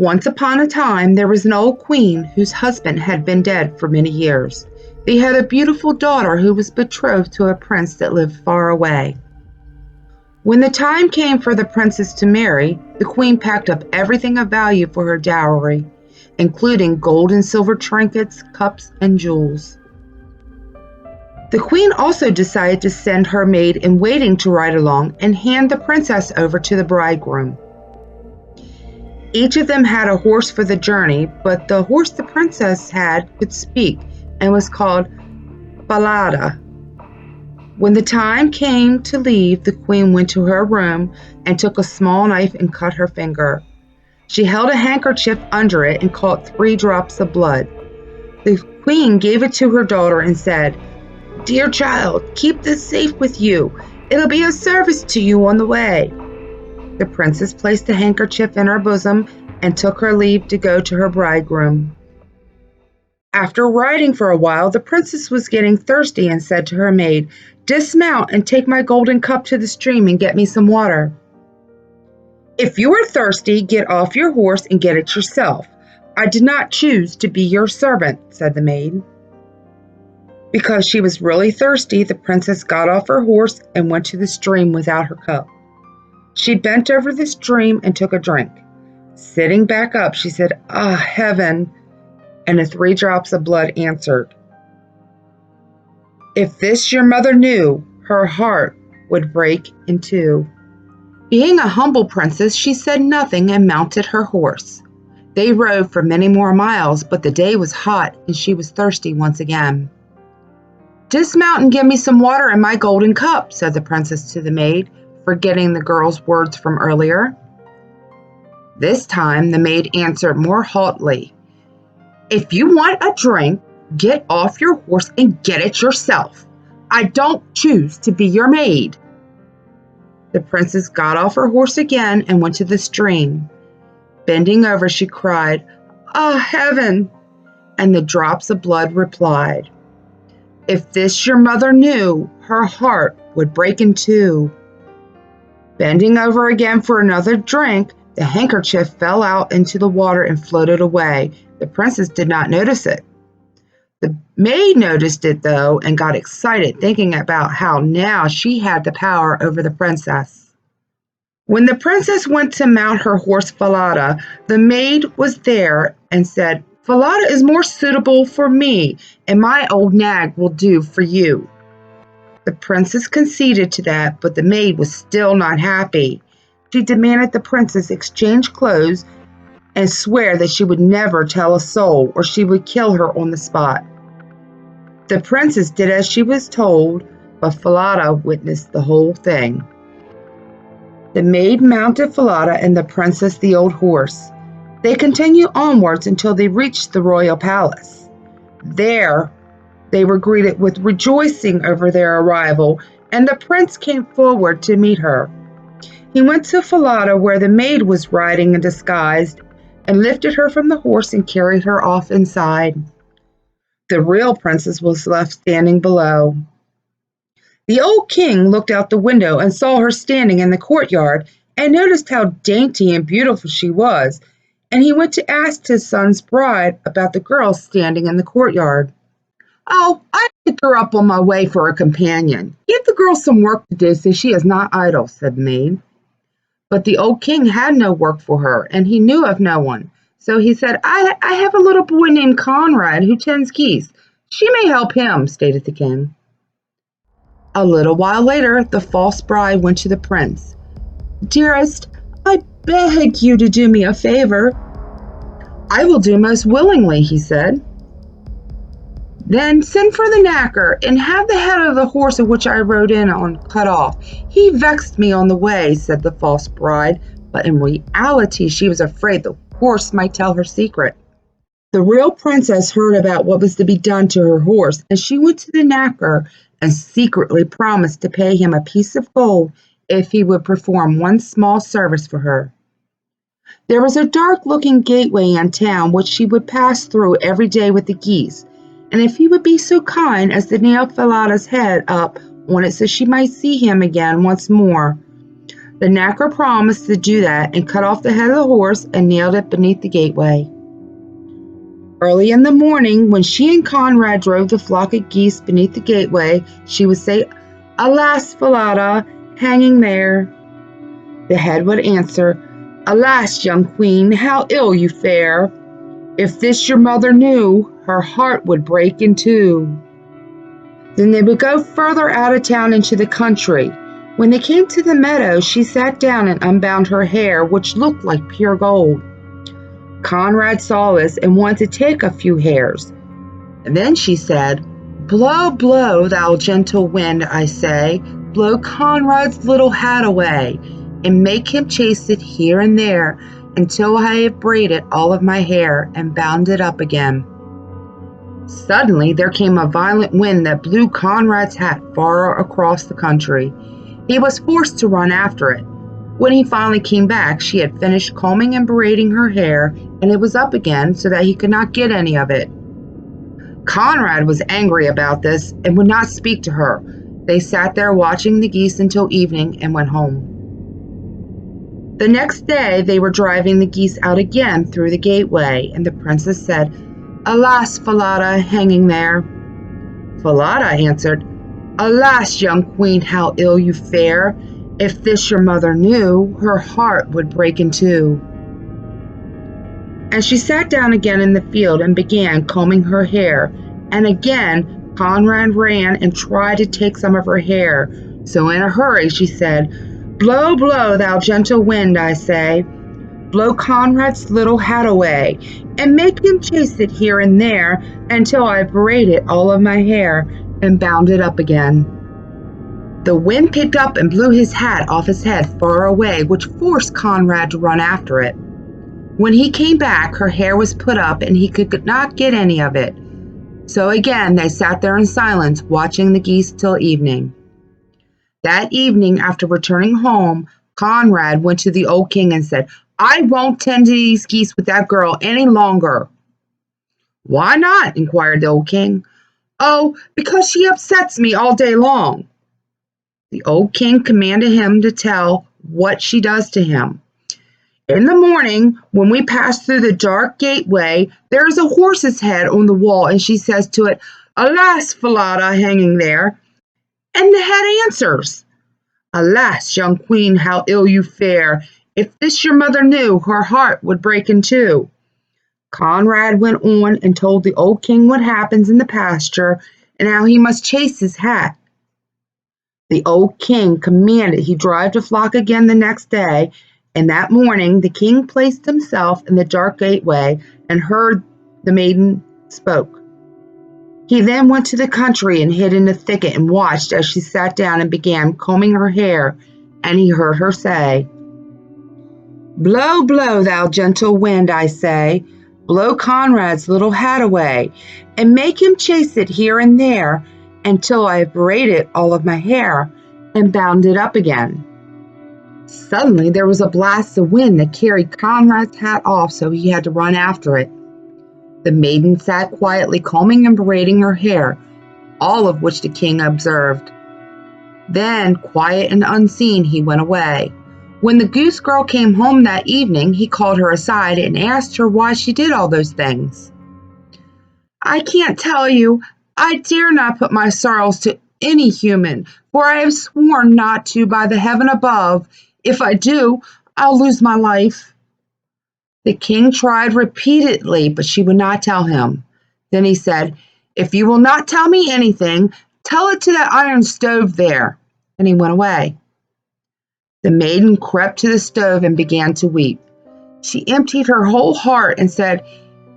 Once upon a time, there was an old queen whose husband had been dead for many years. They had a beautiful daughter who was betrothed to a prince that lived far away. When the time came for the princess to marry, the queen packed up everything of value for her dowry, including gold and silver trinkets, cups, and jewels. The queen also decided to send her maid in waiting to ride along and hand the princess over to the bridegroom. Each of them had a horse for the journey, but the horse the princess had could speak and was called Falada. When the time came to leave, the queen went to her room and took a small knife and cut her finger. She held a handkerchief under it and caught 3 drops of blood. The queen gave it to her daughter and said, "Dear child, keep this safe with you. It'll be a service to you on the way." The princess placed the handkerchief in her bosom and took her leave to go to her bridegroom. After riding for a while, the princess was getting thirsty and said to her maid, "Dismount and take my golden cup to the stream and get me some water." "If you are thirsty, get off your horse and get it yourself. I did not choose to be your servant," said the maid. Because she was really thirsty, the princess got off her horse and went to the stream without her cup. She bent over the stream and took a drink. Sitting back up, she said, "Ah, heaven," and the 3 drops of blood answered, "If this your mother knew, her heart would break in 2." Being a humble princess, she said nothing and mounted her horse. They rode for many more miles, but the day was hot and she was thirsty once again. "Dismount and give me some water in my golden cup," said the princess to the maid, forgetting the girl's words from earlier. This time the maid answered more haughtily, "If you want a drink, get off your horse and get it yourself. I don't choose to be your maid." The princess got off her horse again and went to the stream. Bending over, she cried, "Ah, heaven!" And the drops of blood replied, "If this your mother knew, her heart would break in 2." Bending over again for another drink, the handkerchief fell out into the water and floated away. The princess did not notice it. The maid noticed it, though, and got excited, thinking about how now she had the power over the princess. When the princess went to mount her horse Falada, the maid was there and said, "Falada is more suitable for me, and my old nag will do for you." The princess conceded to that, but the maid was still not happy. She demanded the princess exchange clothes and swear that she would never tell a soul or she would kill her on the spot. The princess did as she was told, but Falada witnessed the whole thing. The maid mounted Falada and the princess the old horse. They continued onwards until they reached the royal palace. There, they were greeted with rejoicing over their arrival, and the prince came forward to meet her. He went to Falada where the maid was riding in disguise and lifted her from the horse and carried her off inside. The real princess was left standing below. The old king looked out the window and saw her standing in the courtyard and noticed how dainty and beautiful she was, and he went to ask his son's bride about the girl standing in the courtyard. "Oh, I picked her up on my way for a companion. Give the girl some work to do so she is not idle," said the maid. But the old king had no work for her, and he knew of no one. So he said, I have a little boy named Conrad who tends geese. She may help him," stated the king. A little while later, the false bride went to the prince. "Dearest, I beg you to do me a favor." "I will do most willingly," he said. "Then send for the knacker and have the head of the horse of which I rode in on cut off. He vexed me on the way," said the false bride, but in reality she was afraid the horse might tell her secret. The real princess heard about what was to be done to her horse, and she went to the knacker and secretly promised to pay him a piece of gold if he would perform one small service for her. There was a dark-looking gateway in town which she would pass through every day with the geese, and if he would be so kind as to nail Falada's head up on it so she might see him again once more, The knacker promised to do that and cut off the head of the horse and nailed it beneath the gateway. Early in the morning, when she and Conrad drove the flock of geese beneath the gateway, she would say, "Alas, Falada, hanging there." The head would answer, "Alas, young queen, how ill you fare. If this your mother knew, her heart would break in two." Then they would go further out of town into the country. When they came to the meadow, she sat down and unbound her hair, which looked like pure gold. Conrad saw this and wanted to take a few hairs. And then she said, "Blow, blow, thou gentle wind, I say, blow Conrad's little hat away, and make him chase it here and there, until I have braided all of my hair and bound it up again." Suddenly there came a violent wind that blew Conrad's hat far across the country. He was forced to run after it. When he finally came back, she had finished combing and braiding her hair, and it was up again so that he could not get any of it. Conrad was angry about this and would not speak to her. They sat there watching the geese until evening and went home. The next day they were driving the geese out again through the gateway, and the princess said, "Alas, Falada, hanging there." Falada answered, "Alas, young queen, how ill you fare. If this your mother knew, her heart would break in two." And she sat down again in the field and began combing her hair, and again Conrad ran and tried to take some of her hair. So in a hurry she said, "Blow, blow, thou gentle wind, I say, blow Conrad's little hat away, and make him chase it here and there, until I've braided all of my hair and bound it up again." The wind picked up and blew his hat off his head far away, which forced Conrad to run after it. When he came back, her hair was put up and he could not get any of it. So again they sat there in silence, watching the geese till evening. That evening, after returning home, Conrad went to the old king and said, "I won't tend to these geese with that girl any longer." "Why not?" inquired the old king. "Oh, because she upsets me all day long." The old king commanded him to tell what she does to him. "In the morning, when we pass through the dark gateway, there is a horse's head on the wall, and she says to it, 'Alas, Falada, hanging there.' And the head answers, 'Alas, young queen, how ill you fare. If this your mother knew, her heart would break in two.'" Conrad went on and told the old king what happens in the pasture and how he must chase his hat. The old king commanded he drive the flock again the next day, and that morning the king placed himself in the dark gateway and heard the maiden spoke. He then went to the country and hid in a thicket and watched as she sat down and began combing her hair, and he heard her say, "Blow, blow, thou gentle wind, I say, blow Conrad's little hat away, and make him chase it here and there, until I have braided all of my hair and bound it up again." Suddenly there was a blast of wind that carried Conrad's hat off, so he had to run after it. The maiden sat quietly combing and braiding her hair, all of which the king observed. Then, quiet and unseen, he went away. When the Goose Girl came home that evening, he called her aside and asked her why she did all those things. "I can't tell you. I dare not put my sorrows to any human, for I have sworn not to by the heaven above. If I do, I'll lose my life." The king tried repeatedly, but she would not tell him. Then he said, "If you will not tell me anything, tell it to that iron stove there." And he went away. The maiden crept to the stove and began to weep. She emptied her whole heart and said,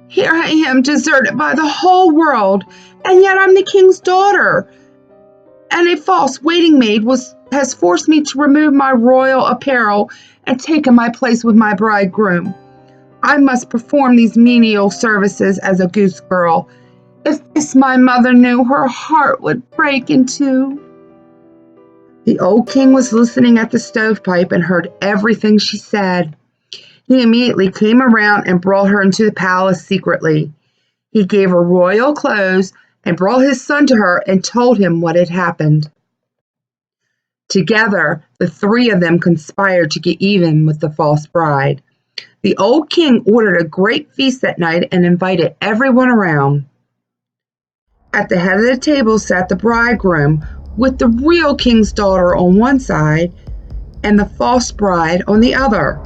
"Here I am, deserted by the whole world, and yet I'm the king's daughter, and a false waiting maid has forced me to remove my royal apparel and taken my place with my bridegroom. I must perform these menial services as a goose girl. If this my mother knew, her heart would break in two." The old king was listening at the stovepipe and heard everything she said. He immediately came around and brought her into the palace secretly. He gave her royal clothes and brought his son to her and told him what had happened. Together, the three of them conspired to get even with the false bride. The old king ordered a great feast that night and invited everyone around. At the head of the table sat the bridegroom with the real king's daughter on one side and the false bride on the other.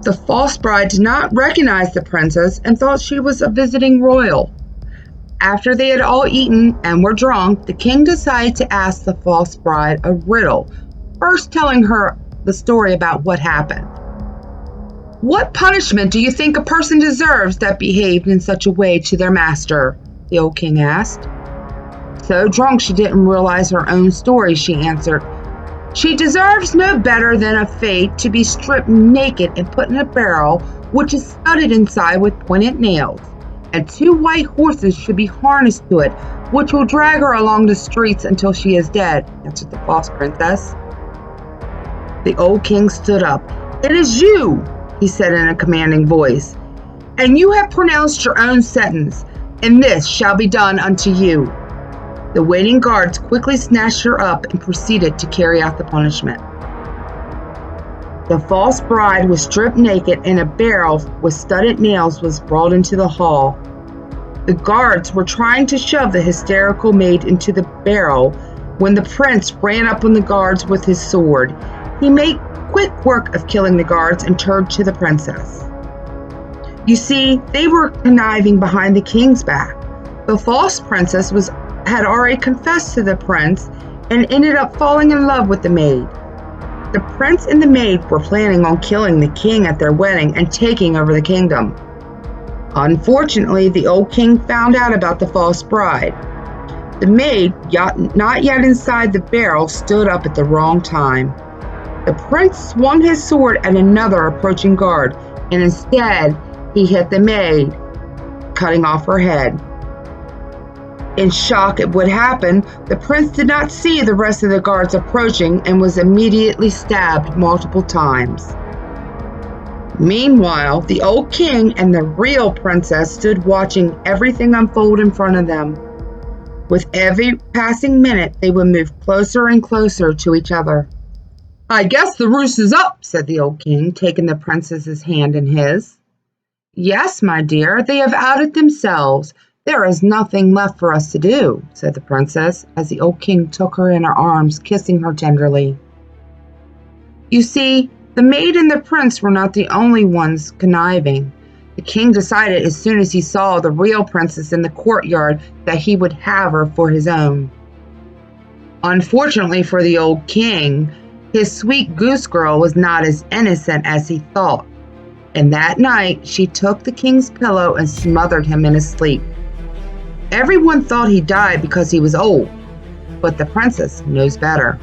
The false bride did not recognize the princess and thought she was a visiting royal. After they had all eaten and were drunk, the king decided to ask the false bride a riddle, first telling her the story about what happened. "What punishment do you think a person deserves that behaved in such a way to their master?" the old king asked. So drunk she didn't realize her own story, she answered. "She deserves no better than a fate to be stripped naked and put in a barrel which is studded inside with pointed nails, and 2 white horses should be harnessed to it, which will drag her along the streets until she is dead," answered the false princess. The old king stood up. "It is you," he said in a commanding voice, "and you have pronounced your own sentence, and this shall be done unto you." The waiting guards quickly snatched her up and proceeded to carry out the punishment. The false bride was stripped naked and a barrel with studded nails was brought into the hall. The guards were trying to shove the hysterical maid into the barrel when the prince ran up on the guards with his sword. He made quick work of killing the guards and turned to the princess. You see, they were conniving behind the king's back. The false princess had already confessed to the prince and ended up falling in love with the maid. The prince and the maid were planning on killing the king at their wedding and taking over the kingdom. Unfortunately, the old king found out about the false bride. The maid, not yet inside the barrel, stood up at the wrong time. The prince swung his sword at another approaching guard, and instead he hit the maid, cutting off her head. In shock at what happened, the prince did not see the rest of the guards approaching and was immediately stabbed multiple times. Meanwhile, the old king and the real princess stood watching everything unfold in front of them. With every passing minute, they would move closer and closer to each other. "I guess the roost is up," said the old king, taking the princess's hand in his. "Yes, my dear, they have outed themselves. There is nothing left for us to do," said the princess, as the old king took her in her arms, kissing her tenderly. You see, the maid and the prince were not the only ones conniving. The king decided as soon as he saw the real princess in the courtyard that he would have her for his own. Unfortunately for the old king, his sweet Goose Girl was not as innocent as he thought, and that night she took the king's pillow and smothered him in his sleep. Everyone thought he died because he was old, but the princess knows better.